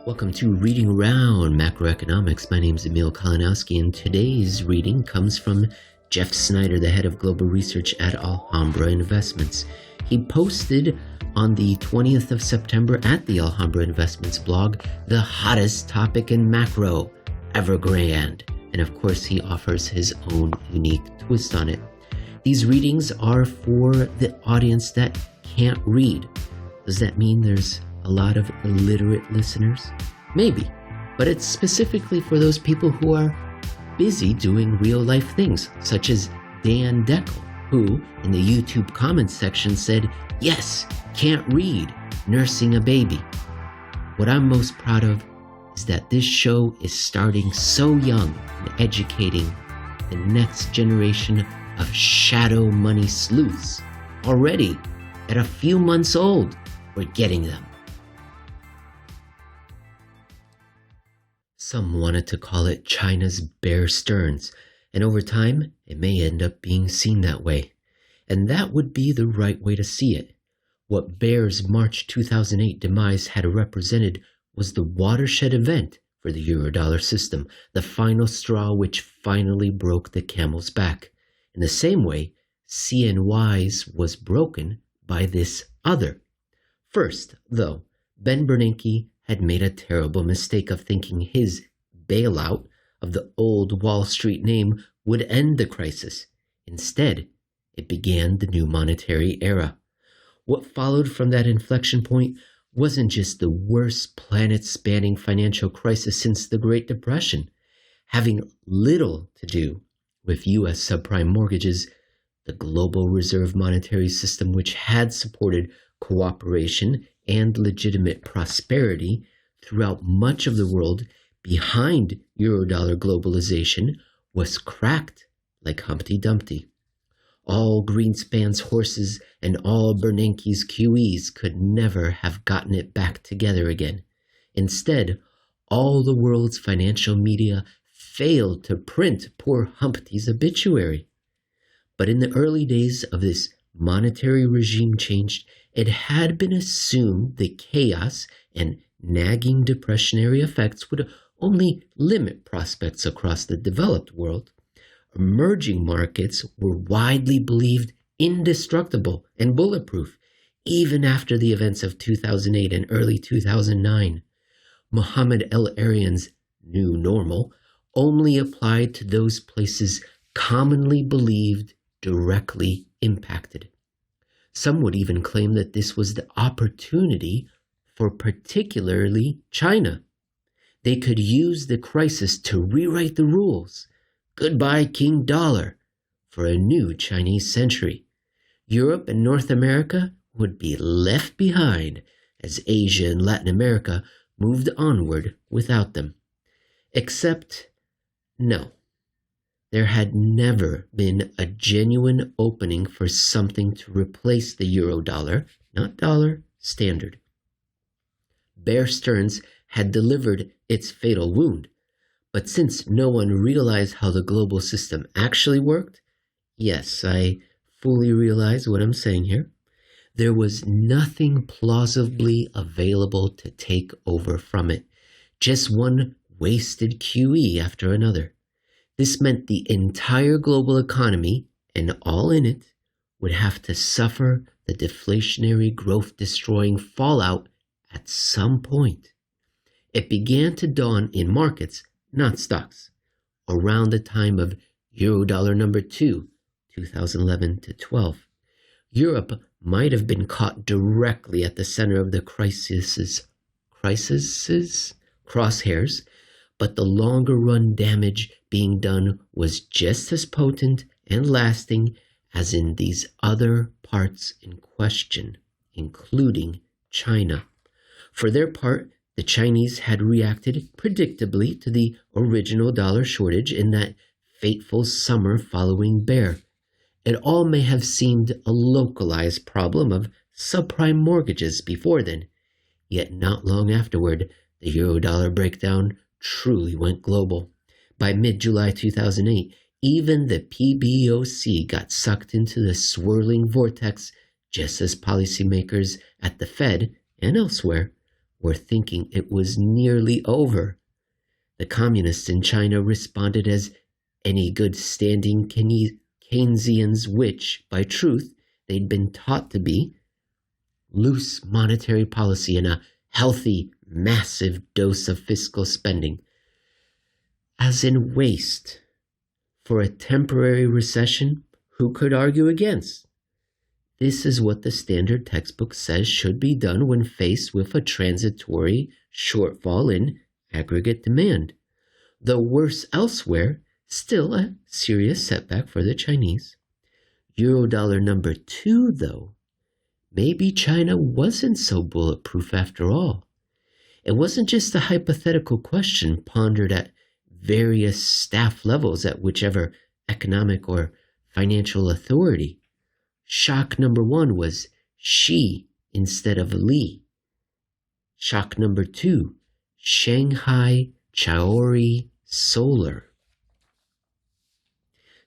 Welcome to Reading Around Macroeconomics. My name is Emil Kalinowski, and today's reading comes from Jeff Snider, the head of global research at Alhambra Investments. He posted on the 20th of September at the Alhambra Investments blog the hottest topic in macro, Evergrande. And of course, he offers his own unique twist on it. These readings are for the audience that can't read. Does that mean there's a lot of illiterate listeners? Maybe, but it's specifically for those people who are busy doing real-life things, such as Dan Deckel, who, in the YouTube comments section, said, "Yes, can't read, nursing a baby." What I'm most proud of is that this show is starting so young and educating the next generation of shadow money sleuths. Already, at a few months old, we're getting them. Some wanted to call it China's Bear Stearns, and over time, it may end up being seen that way. And that would be the right way to see it. What Bear's March 2008 demise had represented was the watershed event for the Eurodollar system, the final straw which finally broke the camel's back. In the same way, CNY's was broken by this other. First, though, Ben Bernanke had made a terrible mistake of thinking his bailout of the old Wall Street name would end the crisis. Instead, it began the new monetary era. What followed from that inflection point wasn't just the worst planet-spanning financial crisis since the Great Depression. Having little to do with U.S. subprime mortgages, the global reserve monetary system, which had supported cooperation and legitimate prosperity throughout much of the world behind Eurodollar globalization, was cracked like Humpty Dumpty. All Greenspan's horses and all Bernanke's QEs could never have gotten it back together again. Instead, all the world's financial media failed to print poor Humpty's obituary. But in the early days of this monetary regime change, it had been assumed the chaos and nagging depressionary effects would only limit prospects across the developed world. Emerging markets were widely believed indestructible and bulletproof, even after the events of 2008 and early 2009. Mohammed El-Arian's new normal only applied to those places commonly believed directly impacted. Some would even claim that this was the opportunity for particularly China. They could use the crisis to rewrite the rules. Goodbye, King Dollar, for a new Chinese century. Europe and North America would be left behind as Asia and Latin America moved onward without them. Except, no. There had never been a genuine opening for something to replace the Eurodollar, not dollar, standard. Bear Stearns had delivered its fatal wound, but since no one realized how the global system actually worked, yes, I fully realize what I'm saying here, there was nothing plausibly available to take over from it, just one wasted QE after another. This meant the entire global economy, and all in it, would have to suffer the deflationary growth-destroying fallout at some point. It began to dawn in markets, not stocks, around the time of Eurodollar number 2, 2011 to 12. Europe might have been caught directly at the center of the crashairs, but the longer-run damage being done was just as potent and lasting as in these other parts in question, including China. For their part, the Chinese had reacted predictably to the original dollar shortage in that fateful summer following Bear. It all may have seemed a localized problem of subprime mortgages before then, yet not long afterward, the Eurodollar breakdown truly went global. By mid-July 2008, even the PBOC got sucked into the swirling vortex, just as policymakers at the Fed and elsewhere were thinking it was nearly over. The communists in China responded as any good standing Keynesians, which, by truth, they'd been taught to be, loose monetary policy and a healthy, massive dose of fiscal spending, as in waste. For a temporary recession, who could argue against? This is what the standard textbook says should be done when faced with a transitory shortfall in aggregate demand. Though worse elsewhere, still a serious setback for the Chinese. Eurodollar number 2, though, maybe China wasn't so bulletproof after all. It wasn't just a hypothetical question pondered at various staff levels at whichever economic or financial authority. Shock number 1 was Xi instead of Li. Shock number 2, Shanghai Chaori Solar.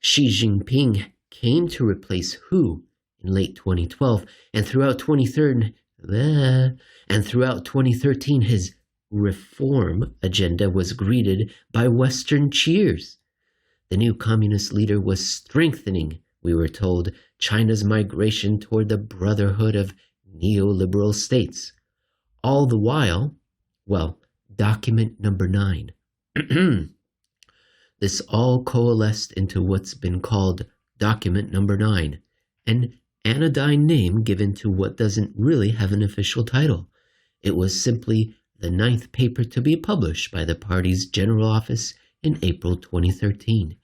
Xi Jinping came to replace Hu in late 2012, and throughout 2013 his reform agenda was greeted by Western cheers. The new communist leader was strengthening, we were told, China's migration toward the brotherhood of neoliberal states. All the while, well, document number 9. This all coalesced into what's been called document number 9, an anodyne name given to what doesn't really have an official title. It was simply the 9th paper to be published by the party's general office in April 2013.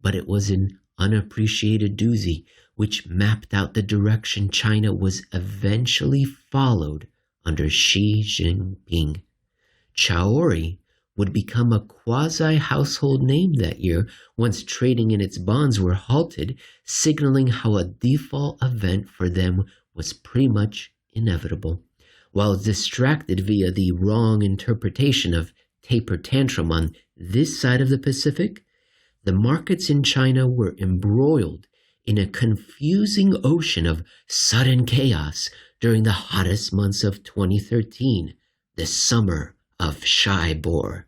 But it was an unappreciated doozy which mapped out the direction China was eventually followed under Xi Jinping. Chaori would become a quasi-household name that year once trading in its bonds were halted, signaling how a default event for them was pretty much inevitable. While distracted via the wrong interpretation of taper tantrum on this side of the Pacific, the markets in China were embroiled in a confusing ocean of sudden chaos during the hottest months of 2013, the summer of Shaibor.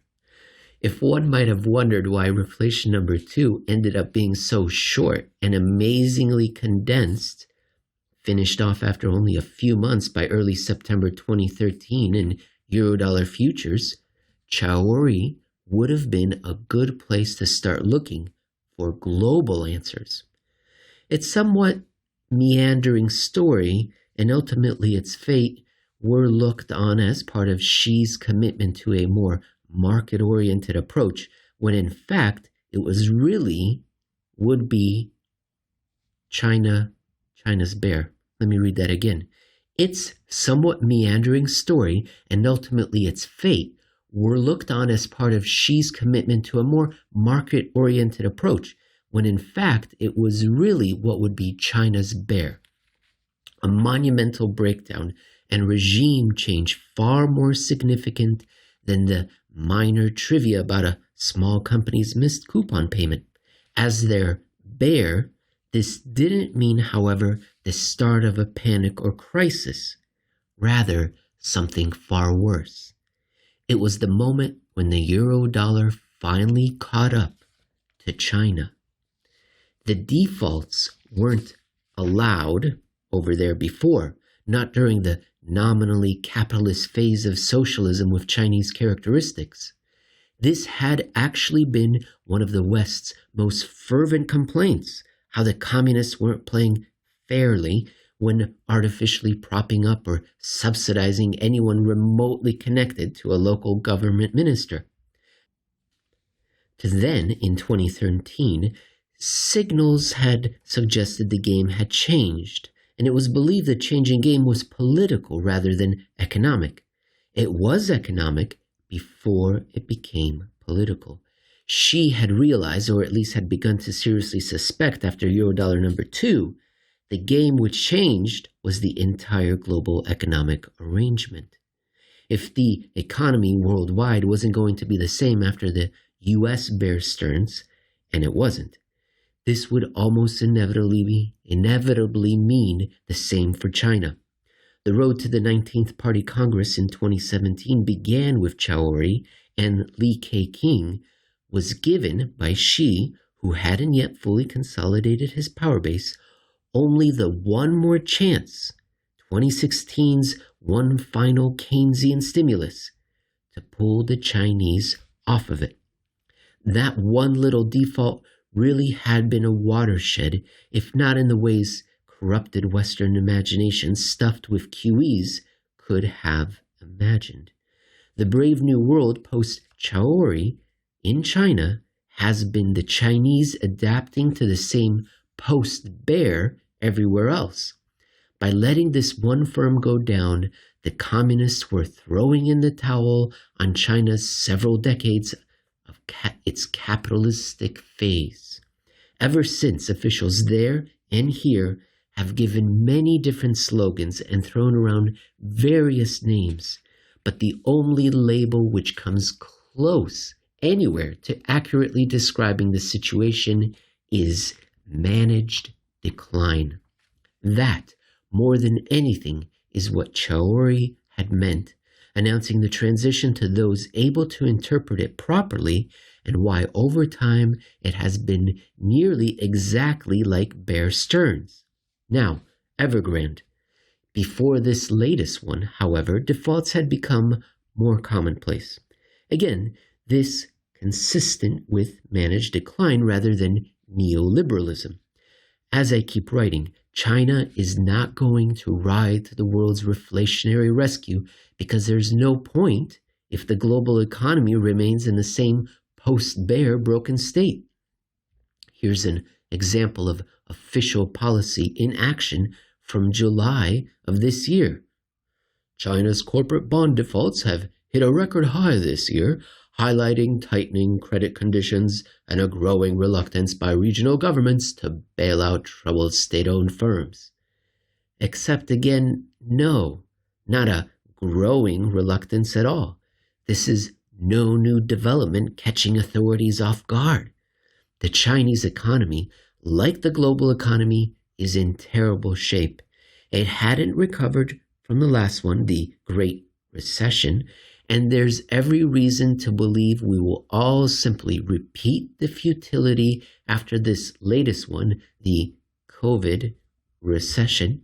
If one might have wondered why reflation number 2 ended up being so short and amazingly condensed, finished off after only a few months by early September 2013 in Eurodollar futures, Chaori would have been a good place to start looking for global answers. Its somewhat meandering story and ultimately its fate were looked on as part of Xi's commitment to a more market-oriented approach, when in fact it would be China's bear. Let me read that again. Its somewhat meandering story and ultimately its fate were looked on as part of Xi's commitment to a more market-oriented approach, when in fact it was really what would be China's bear. A monumental breakdown and regime change far more significant than the minor trivia about a small company's missed coupon payment. As their bear, this didn't mean, however, the start of a panic or crisis. Rather, something far worse. It was the moment when the euro-dollar finally caught up to China. The defaults weren't allowed over there before, not during the nominally capitalist phase of socialism with Chinese characteristics. This had actually been one of the West's most fervent complaints, how the communists weren't playing fairly when artificially propping up or subsidizing anyone remotely connected to a local government minister. To then, in 2013, signals had suggested the game had changed, and it was believed the changing game was political rather than economic. It was economic before it became political. Xi had realized, or at least had begun to seriously suspect after Eurodollar number 2, the game which changed was the entire global economic arrangement. If the economy worldwide wasn't going to be the same after the US Bear Stearns, and it wasn't, this would almost inevitably mean the same for China. The road to the 19th Party Congress in 2017 began with Chaori, and Li Keqiang was given by Xi, who hadn't yet fully consolidated his power base, only the one more chance, 2016's one final Keynesian stimulus, to pull the Chinese off of it. That one little default really had been a watershed, if not in the ways corrupted Western imagination stuffed with QEs could have imagined. The Brave New World post-Chaori in China has been the Chinese adapting to the same post-Bear everywhere else. By letting this one firm go down, the communists were throwing in the towel on China's several decades of its capitalistic phase. Ever since, officials there and here have given many different slogans and thrown around various names, but the only label which comes close anywhere to accurately describing the situation is managed decline. That, more than anything, is what Chaori had meant, announcing the transition to those able to interpret it properly, and why over time it has been nearly exactly like Bear Stearns. Now, Evergrande. Before this latest one, however, defaults had become more commonplace. Again, this consistent with managed decline rather than neoliberalism. As I keep writing, China is not going to ride to the world's reflationary rescue because there's no point if the global economy remains in the same post-Bear broken state. Here's an example of official policy in action from July of this year. China's corporate bond defaults have hit a record high this year, highlighting tightening credit conditions and a growing reluctance by regional governments to bail out troubled state-owned firms. Except again, no, not a growing reluctance at all. This is no new development catching authorities off guard. The Chinese economy, like the global economy, is in terrible shape. It hadn't recovered from the last one, the Great Recession, and there's every reason to believe we will all simply repeat the futility after this latest one, the COVID recession,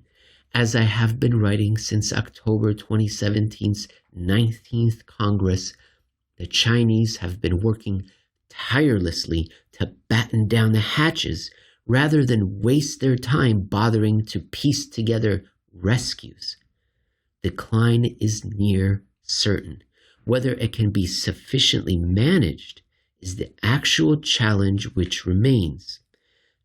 as I have been writing since October 2017's 19th Congress. The Chinese have been working tirelessly to batten down the hatches rather than waste their time bothering to piece together rescues. Decline is near certain. Whether it can be sufficiently managed is the actual challenge which remains.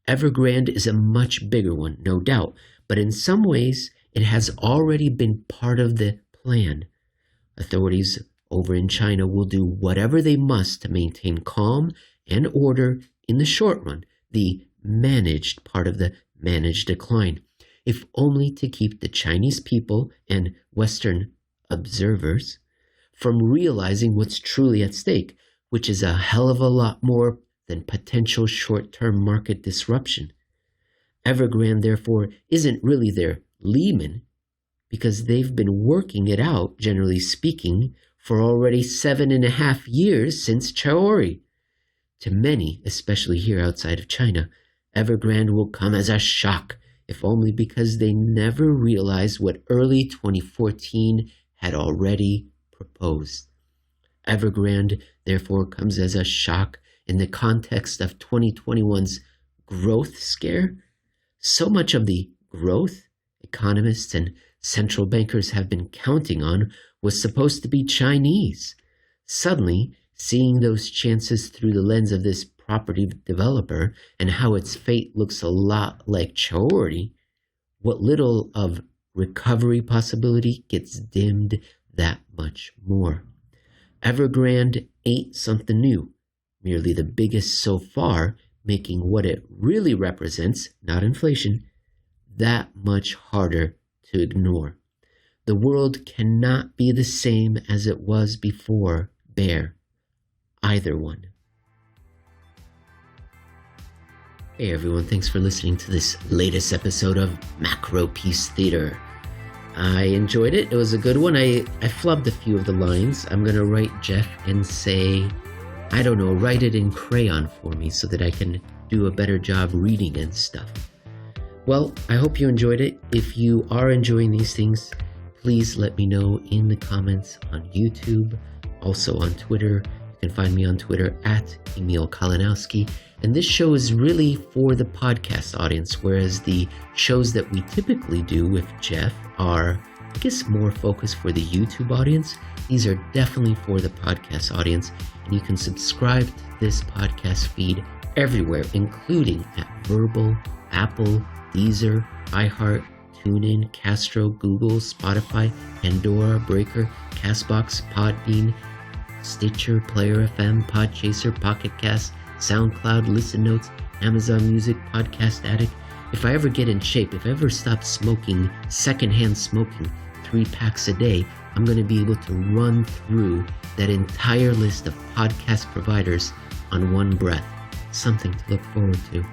Evergrande is a much bigger one, no doubt, but in some ways it has already been part of the plan. Authorities over in China will do whatever they must to maintain calm and order in the short run, the managed part of the managed decline, if only to keep the Chinese people and Western observers from realizing what's truly at stake, which is a hell of a lot more than potential short-term market disruption. Evergrande, therefore, isn't really their Lehman, because they've been working it out, generally speaking, for already 7.5 years since Chaori. To many, especially here outside of China, Evergrande will come as a shock, if only because they never realized what early 2014 had already proposed. Evergrande, therefore, comes as a shock in the context of 2021's growth scare. So much of the growth economists and central bankers have been counting on was supposed to be Chinese. Suddenly, seeing those chances through the lens of this property developer and how its fate looks a lot like Chaori, what little of recovery possibility gets dimmed that much more. Evergrande ain't something new, merely the biggest so far, making what it really represents, not inflation, that much harder to ignore. The world cannot be the same as it was before Bear, either one. Hey everyone, thanks for listening to this latest episode of Macro Peace Theater. I enjoyed it. It was a good one. I flubbed a few of the lines. I'm going to write Jeff and say, I don't know, write it in crayon for me so that I can do a better job reading and stuff. Well, I hope you enjoyed it. If you are enjoying these things, please let me know in the comments on YouTube, also on Twitter. You can find me on Twitter at Emil Kalinowski. And this show is really for the podcast audience, whereas the shows that we typically do with Jeff are, I guess, more focused for the YouTube audience. These are definitely for the podcast audience, and you can subscribe to this podcast feed everywhere, including at Verbal, Apple, Deezer, iHeart, TuneIn, Castro, Google, Spotify, Pandora, Breaker, Castbox, Podbean, Stitcher, Player FM, Podchaser, Pocket Cast, SoundCloud, Listen Notes, Amazon Music, Podcast Addict. If I ever get in shape, if I ever stop smoking, secondhand smoking, 3 packs a day, I'm going to be able to run through that entire list of podcast providers on one breath. Something to look forward to.